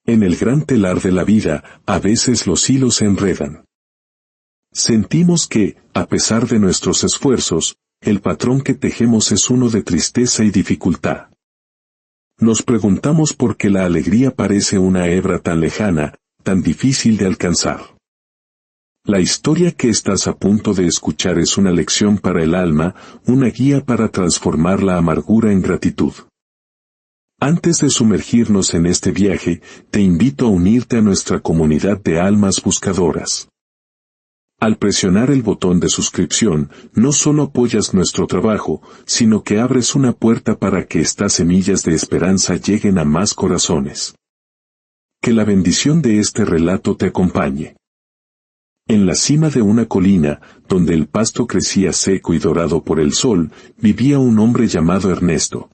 En el gran telar de la vida, a veces los hilos se enredan. Sentimos que, a pesar de nuestros esfuerzos, el patrón que tejemos es uno de tristeza y dificultad. Nos preguntamos por qué la alegría parece una hebra tan lejana, tan difícil de alcanzar. La historia que estás a punto de escuchar es una lección para el alma, una guía para transformar la amargura en gratitud. Antes de sumergirnos en este viaje, te invito a unirte a nuestra comunidad de almas buscadoras. Al presionar el botón de suscripción, no solo apoyas nuestro trabajo, sino que abres una puerta para que estas semillas de esperanza lleguen a más corazones. Que la bendición de este relato te acompañe. En la cima de una colina, donde el pasto crecía seco y dorado por el sol, vivía un hombre llamado Ernesto.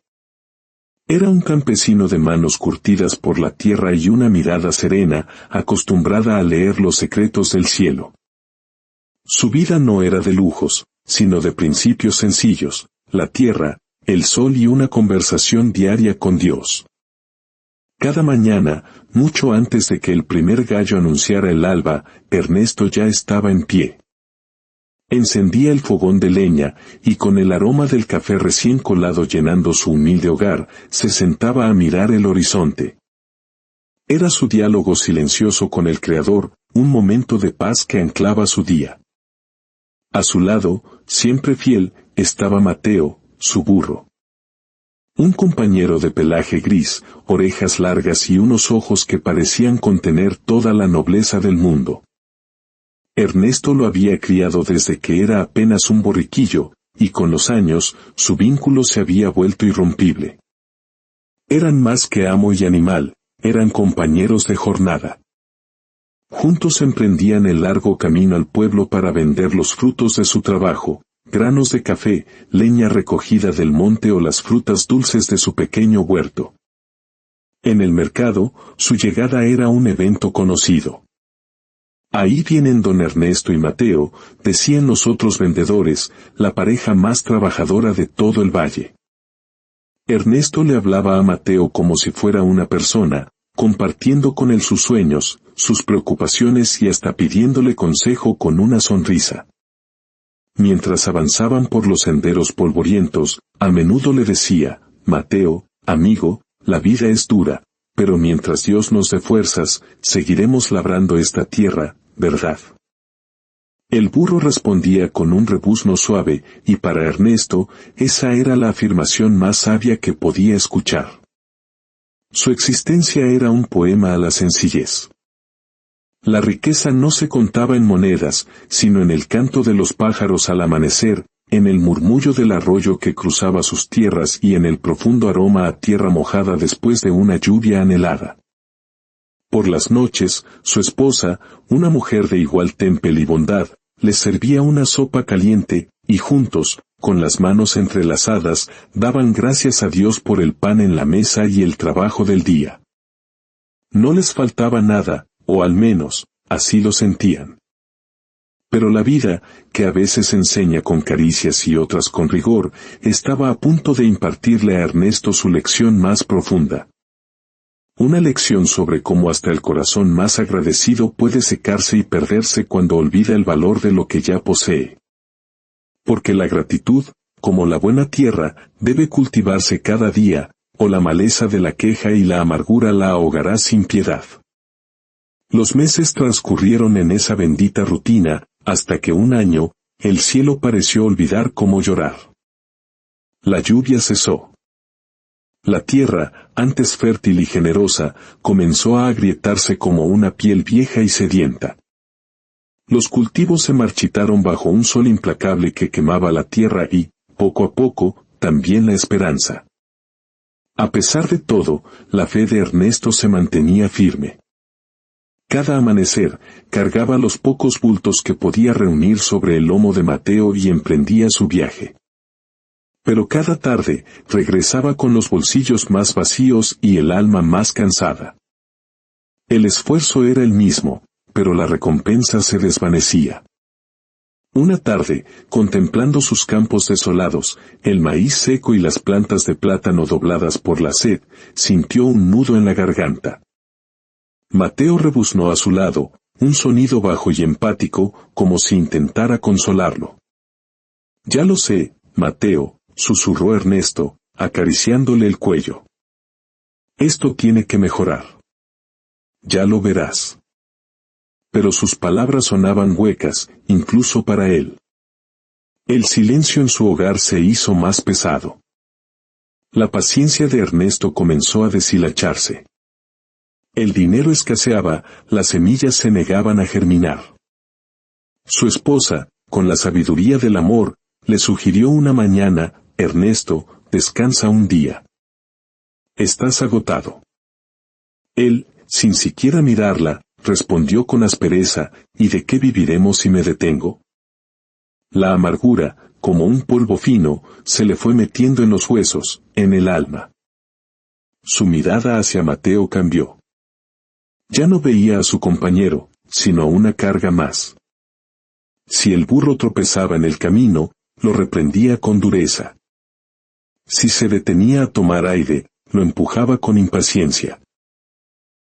Era un campesino de manos curtidas por la tierra y una mirada serena, acostumbrada a leer los secretos del cielo. Su vida no era de lujos, sino de principios sencillos, la tierra, el sol y una conversación diaria con Dios. Cada mañana, mucho antes de que el primer gallo anunciara el alba, Ernesto ya estaba en pie. Encendía el fogón de leña, y con el aroma del café recién colado llenando su humilde hogar, se sentaba a mirar el horizonte. Era su diálogo silencioso con el Creador, un momento de paz que anclaba su día. A su lado, siempre fiel, estaba Mateo, su burro. Un compañero de pelaje gris, orejas largas y unos ojos que parecían contener toda la nobleza del mundo. Ernesto lo había criado desde que era apenas un borriquillo, y con los años, su vínculo se había vuelto irrompible. Eran más que amo y animal, eran compañeros de jornada. Juntos emprendían el largo camino al pueblo para vender los frutos de su trabajo, granos de café, leña recogida del monte o las frutas dulces de su pequeño huerto. En el mercado, su llegada era un evento conocido. Ahí vienen don Ernesto y Mateo, decían los otros vendedores, la pareja más trabajadora de todo el valle. Ernesto le hablaba a Mateo como si fuera una persona, compartiendo con él sus sueños, sus preocupaciones y hasta pidiéndole consejo con una sonrisa. Mientras avanzaban por los senderos polvorientos, a menudo le decía, Mateo, amigo, la vida es dura, pero mientras Dios nos dé fuerzas, seguiremos labrando esta tierra, ¿verdad? El burro respondía con un rebuzno suave, y para Ernesto, esa era la afirmación más sabia que podía escuchar. Su existencia era un poema a la sencillez. La riqueza no se contaba en monedas, sino en el canto de los pájaros al amanecer, en el murmullo del arroyo que cruzaba sus tierras y en el profundo aroma a tierra mojada después de una lluvia anhelada. Por las noches, su esposa, una mujer de igual temple y bondad, les servía una sopa caliente, y juntos, con las manos entrelazadas, daban gracias a Dios por el pan en la mesa y el trabajo del día. No les faltaba nada, o al menos, así lo sentían. Pero la vida, que a veces enseña con caricias y otras con rigor, estaba a punto de impartirle a Ernesto su lección más profunda. Una lección sobre cómo hasta el corazón más agradecido puede secarse y perderse cuando olvida el valor de lo que ya posee. Porque la gratitud, como la buena tierra, debe cultivarse cada día, o la maleza de la queja y la amargura la ahogará sin piedad. Los meses transcurrieron en esa bendita rutina, hasta que un año, el cielo pareció olvidar cómo llorar. La lluvia cesó. La tierra, antes fértil y generosa, comenzó a agrietarse como una piel vieja y sedienta. Los cultivos se marchitaron bajo un sol implacable que quemaba la tierra y, poco a poco, también la esperanza. A pesar de todo, la fe de Ernesto se mantenía firme. Cada amanecer, cargaba los pocos bultos que podía reunir sobre el lomo de Mateo y emprendía su viaje. Pero cada tarde, regresaba con los bolsillos más vacíos y el alma más cansada. El esfuerzo era el mismo, pero la recompensa se desvanecía. Una tarde, contemplando sus campos desolados, el maíz seco y las plantas de plátano dobladas por la sed, sintió un nudo en la garganta. Mateo rebuznó a su lado, un sonido bajo y empático, como si intentara consolarlo. Ya lo sé, Mateo, susurró Ernesto, acariciándole el cuello. Esto tiene que mejorar. Ya lo verás. Pero sus palabras sonaban huecas, incluso para él. El silencio en su hogar se hizo más pesado. La paciencia de Ernesto comenzó a deshilacharse. El dinero escaseaba, las semillas se negaban a germinar. Su esposa, con la sabiduría del amor, le sugirió una mañana: Ernesto, descansa un día. Estás agotado. Él, sin siquiera mirarla, respondió con aspereza: ¿y de qué viviremos si me detengo? La amargura, como un polvo fino, se le fue metiendo en los huesos, en el alma. Su mirada hacia Mateo cambió. Ya no veía a su compañero, sino a una carga más. Si el burro tropezaba en el camino, lo reprendía con dureza. Si se detenía a tomar aire, lo empujaba con impaciencia.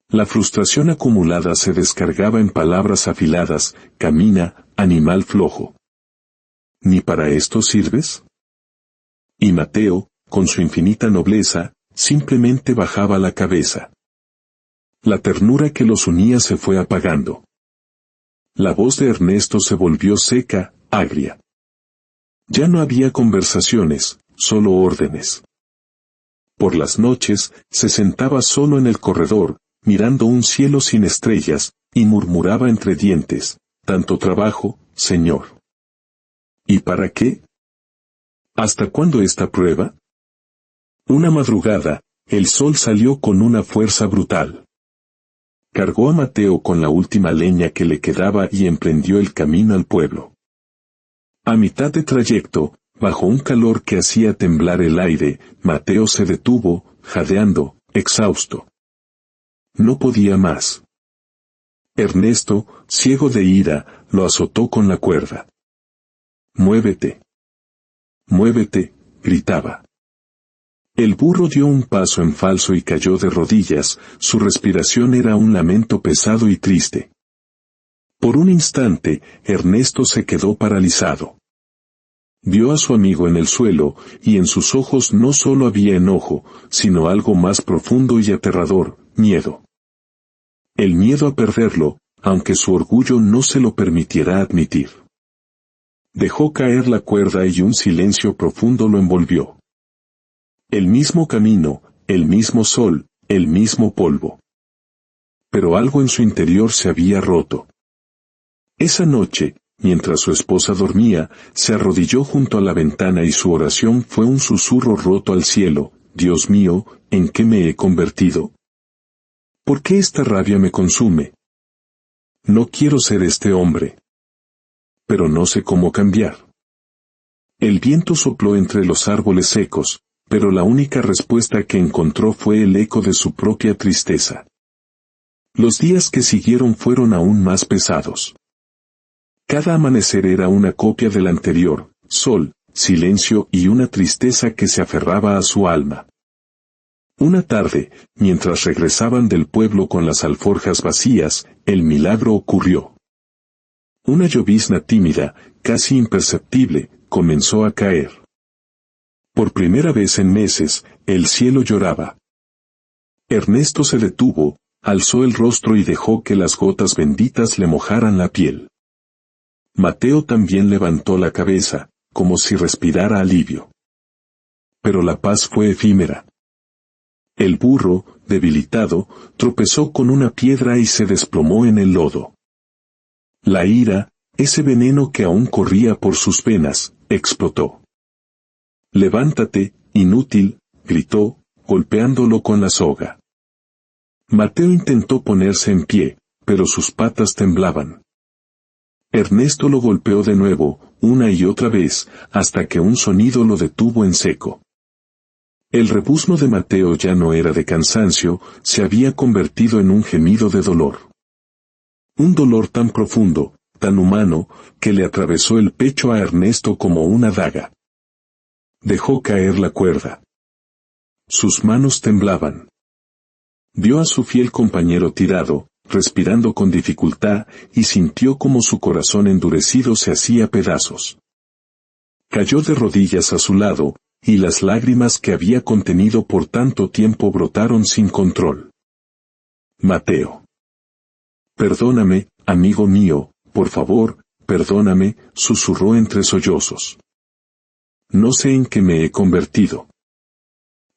La frustración acumulada se descargaba en palabras afiladas: camina, animal flojo. ¿Ni para esto sirves? Y Mateo, con su infinita nobleza, simplemente bajaba la cabeza. La ternura que los unía se fue apagando. La voz de Ernesto se volvió seca, agria. Ya no había conversaciones, solo órdenes. Por las noches, se sentaba solo en el corredor, mirando un cielo sin estrellas, y murmuraba entre dientes: tanto trabajo, señor. ¿Y para qué? ¿Hasta cuándo esta prueba? Una madrugada, el sol salió con una fuerza brutal. Cargó a Mateo con la última leña que le quedaba y emprendió el camino al pueblo. A mitad de trayecto, bajo un calor que hacía temblar el aire, Mateo se detuvo, jadeando, exhausto. No podía más. Ernesto, ciego de ira, lo azotó con la cuerda. «Muévete. Muévete», gritaba. El burro dio un paso en falso y cayó de rodillas, su respiración era un lamento pesado y triste. Por un instante, Ernesto se quedó paralizado. Vio a su amigo en el suelo, y en sus ojos no solo había enojo, sino algo más profundo y aterrador: miedo. El miedo a perderlo, aunque su orgullo no se lo permitiera admitir. Dejó caer la cuerda y un silencio profundo lo envolvió. El mismo camino, el mismo sol, el mismo polvo. Pero algo en su interior se había roto. Esa noche, mientras su esposa dormía, se arrodilló junto a la ventana y su oración fue un susurro roto al cielo: Dios mío, ¿en qué me he convertido? ¿Por qué esta rabia me consume? No quiero ser este hombre. Pero no sé cómo cambiar. El viento sopló entre los árboles secos, pero la única respuesta que encontró fue el eco de su propia tristeza. Los días que siguieron fueron aún más pesados. Cada amanecer era una copia del anterior: sol, silencio y una tristeza que se aferraba a su alma. Una tarde, mientras regresaban del pueblo con las alforjas vacías, el milagro ocurrió. Una llovizna tímida, casi imperceptible, comenzó a caer. Por primera vez en meses, el cielo lloraba. Ernesto se detuvo, alzó el rostro y dejó que las gotas benditas le mojaran la piel. Mateo también levantó la cabeza, como si respirara alivio. Pero la paz fue efímera. El burro, debilitado, tropezó con una piedra y se desplomó en el lodo. La ira, ese veneno que aún corría por sus venas, explotó. «Levántate, inútil», gritó, golpeándolo con la soga. Mateo intentó ponerse en pie, pero sus patas temblaban. Ernesto lo golpeó de nuevo, una y otra vez, hasta que un sonido lo detuvo en seco. El rebuzno de Mateo ya no era de cansancio, se había convertido en un gemido de dolor. Un dolor tan profundo, tan humano, que le atravesó el pecho a Ernesto como una daga. Dejó caer la cuerda. Sus manos temblaban. Vio a su fiel compañero tirado, respirando con dificultad, y sintió como su corazón endurecido se hacía pedazos. Cayó de rodillas a su lado, y las lágrimas que había contenido por tanto tiempo brotaron sin control. Mateo. Perdóname, amigo mío, por favor, perdóname, susurró entre sollozos. No sé en qué me he convertido.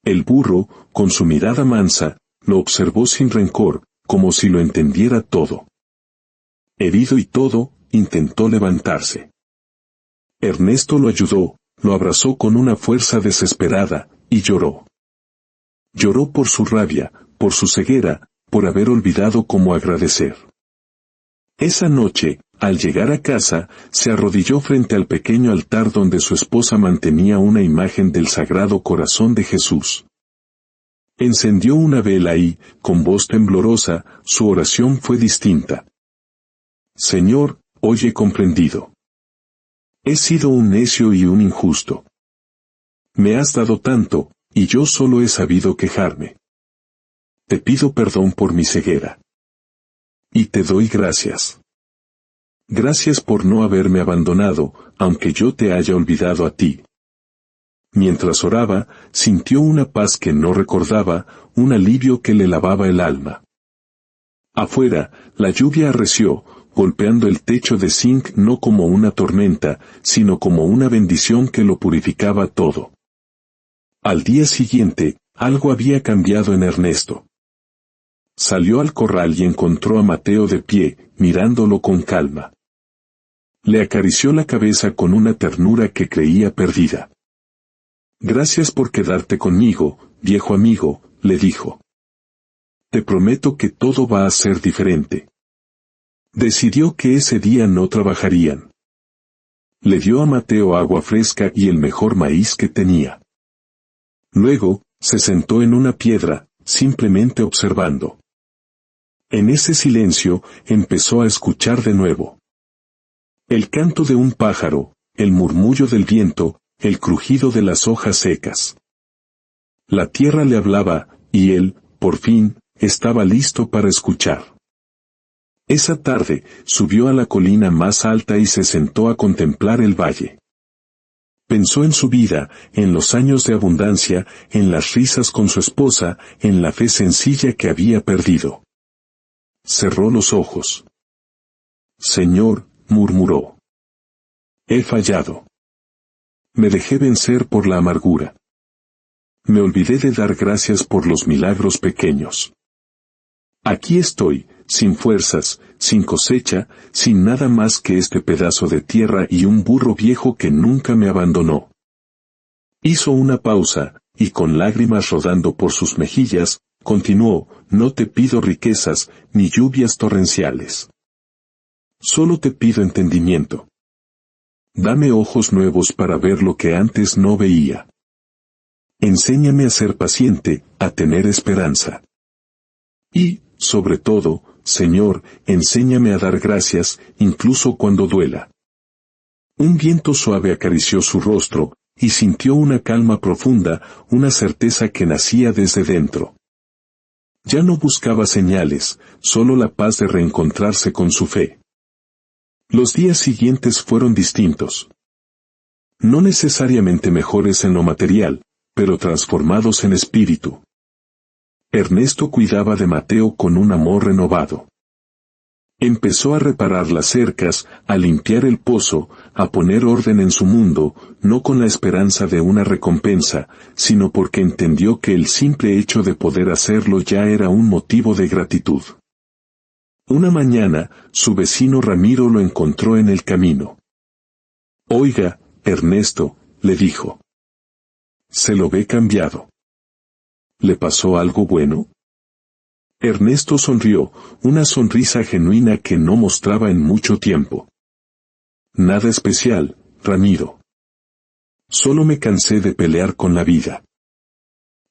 El burro, con su mirada mansa, lo observó sin rencor, como si lo entendiera todo. Herido y todo, intentó levantarse. Ernesto lo ayudó, lo abrazó con una fuerza desesperada, y lloró. Lloró por su rabia, por su ceguera, por haber olvidado cómo agradecer. Esa noche, al llegar a casa, se arrodilló frente al pequeño altar donde su esposa mantenía una imagen del Sagrado Corazón de Jesús. Encendió una vela y, con voz temblorosa, su oración fue distinta. Señor, hoy he comprendido. He sido un necio y un injusto. Me has dado tanto, y yo solo he sabido quejarme. Te pido perdón por mi ceguera. Y te doy gracias. Gracias por no haberme abandonado, aunque yo te haya olvidado a ti. Mientras oraba, sintió una paz que no recordaba, un alivio que le lavaba el alma. Afuera, la lluvia arreció, golpeando el techo de zinc no como una tormenta, sino como una bendición que lo purificaba todo. Al día siguiente, algo había cambiado en Ernesto. Salió al corral y encontró a Mateo de pie, mirándolo con calma. Le acarició la cabeza con una ternura que creía perdida. Gracias por quedarte conmigo, viejo amigo, le dijo. Te prometo que todo va a ser diferente. Decidió que ese día no trabajarían. Le dio a Mateo agua fresca y el mejor maíz que tenía. Luego, se sentó en una piedra, simplemente observando. En ese silencio, empezó a escuchar de nuevo. El canto de un pájaro, el murmullo del viento, el crujido de las hojas secas. La tierra le hablaba, y él, por fin, estaba listo para escuchar. Esa tarde, subió a la colina más alta y se sentó a contemplar el valle. Pensó en su vida, en los años de abundancia, en las risas con su esposa, en la fe sencilla que había perdido. Cerró los ojos. Señor, murmuró. He fallado. Me dejé vencer por la amargura. Me olvidé de dar gracias por los milagros pequeños. Aquí estoy, sin fuerzas, sin cosecha, sin nada más que este pedazo de tierra y un burro viejo que nunca me abandonó. Hizo una pausa, y con lágrimas rodando por sus mejillas, continuó, no te pido riquezas, ni lluvias torrenciales. Solo te pido entendimiento. Dame ojos nuevos para ver lo que antes no veía. Enséñame a ser paciente, a tener esperanza. Y, sobre todo, Señor, enséñame a dar gracias, incluso cuando duela. Un viento suave acarició su rostro, y sintió una calma profunda, una certeza que nacía desde dentro. Ya no buscaba señales, solo la paz de reencontrarse con su fe. Los días siguientes fueron distintos. No necesariamente mejores en lo material, pero transformados en espíritu. Ernesto cuidaba de Mateo con un amor renovado. Empezó a reparar las cercas, a limpiar el pozo, a poner orden en su mundo, no con la esperanza de una recompensa, sino porque entendió que el simple hecho de poder hacerlo ya era un motivo de gratitud. Una mañana, su vecino Ramiro lo encontró en el camino. Oiga, Ernesto, le dijo. Se lo ve cambiado. ¿Le pasó algo bueno? Ernesto sonrió, una sonrisa genuina que no mostraba en mucho tiempo. Nada especial, Ramiro. Solo me cansé de pelear con la vida.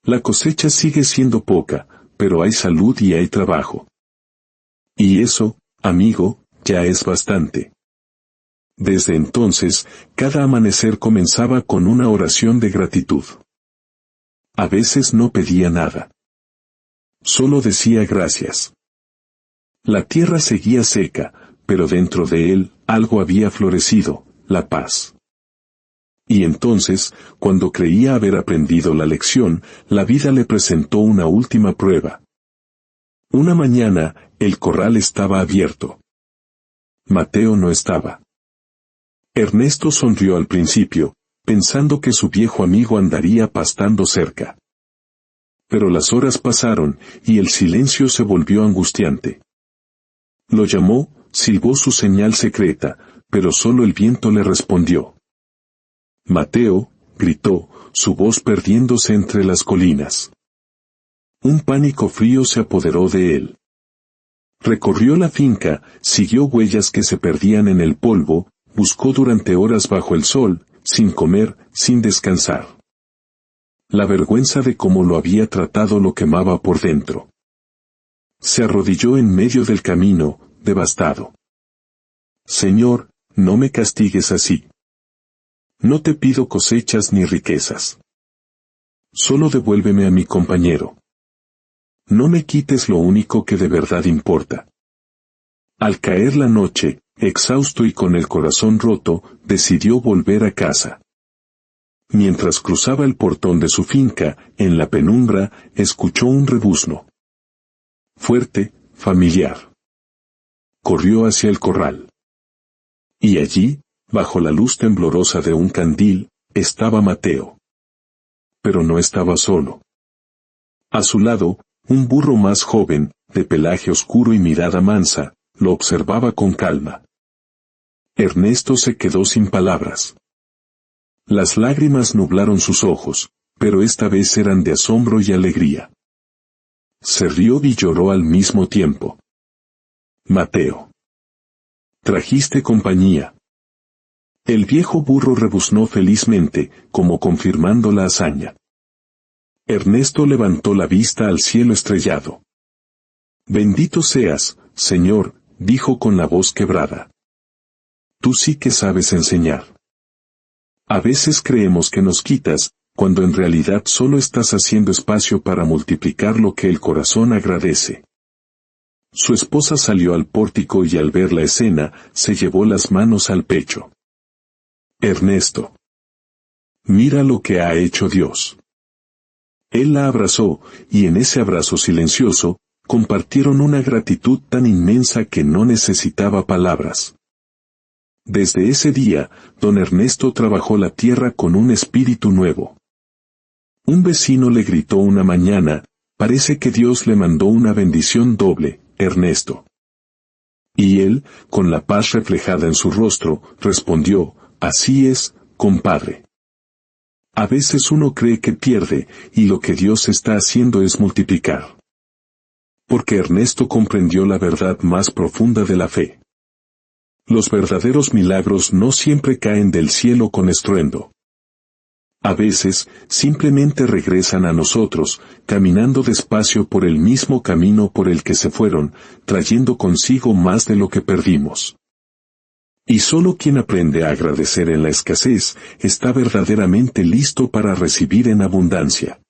La cosecha sigue siendo poca, pero hay salud y hay trabajo. Y eso, amigo, ya es bastante. Desde entonces, cada amanecer comenzaba con una oración de gratitud. A veces no pedía nada. Solo decía gracias. La tierra seguía seca, pero dentro de él algo había florecido, la paz. Y entonces, cuando creía haber aprendido la lección, la vida le presentó una última prueba. Una mañana, el corral estaba abierto. Mateo no estaba. Ernesto sonrió al principio, pensando que su viejo amigo andaría pastando cerca. Pero las horas pasaron, y el silencio se volvió angustiante. Lo llamó, silbó su señal secreta, pero solo el viento le respondió. Mateo, gritó, su voz perdiéndose entre las colinas. Un pánico frío se apoderó de él. Recorrió la finca, siguió huellas que se perdían en el polvo, buscó durante horas bajo el sol, sin comer, sin descansar. La vergüenza de cómo lo había tratado lo quemaba por dentro. Se arrodilló en medio del camino, devastado. Señor, no me castigues así. No te pido cosechas ni riquezas. Solo devuélveme a mi compañero. No me quites lo único que de verdad importa. Al caer la noche, exhausto y con el corazón roto, decidió volver a casa. Mientras cruzaba el portón de su finca, en la penumbra, escuchó un rebuzno. Fuerte, familiar. Corrió hacia el corral. Y allí, bajo la luz temblorosa de un candil, estaba Mateo. Pero no estaba solo. A su lado, un burro más joven, de pelaje oscuro y mirada mansa, lo observaba con calma. Ernesto se quedó sin palabras. Las lágrimas nublaron sus ojos, pero esta vez eran de asombro y alegría. Se rió y lloró al mismo tiempo. Mateo. Trajiste compañía. El viejo burro rebuznó felizmente, como confirmando la hazaña. Ernesto levantó la vista al cielo estrellado. Bendito seas, Señor, dijo con la voz quebrada. Tú sí que sabes enseñar. A veces creemos que nos quitas, cuando en realidad solo estás haciendo espacio para multiplicar lo que el corazón agradece. Su esposa salió al pórtico y al ver la escena, se llevó las manos al pecho. Ernesto. Mira lo que ha hecho Dios. Él la abrazó, y en ese abrazo silencioso, compartieron una gratitud tan inmensa que no necesitaba palabras. Desde ese día, don Ernesto trabajó la tierra con un espíritu nuevo. Un vecino le gritó una mañana, parece que Dios le mandó una bendición doble, Ernesto. Y él, con la paz reflejada en su rostro, respondió, así es, compadre. A veces uno cree que pierde, y lo que Dios está haciendo es multiplicar. Porque Ernesto comprendió la verdad más profunda de la fe. Los verdaderos milagros no siempre caen del cielo con estruendo. A veces, simplemente regresan a nosotros, caminando despacio por el mismo camino por el que se fueron, trayendo consigo más de lo que perdimos. Y solo quien aprende a agradecer en la escasez, está verdaderamente listo para recibir en abundancia.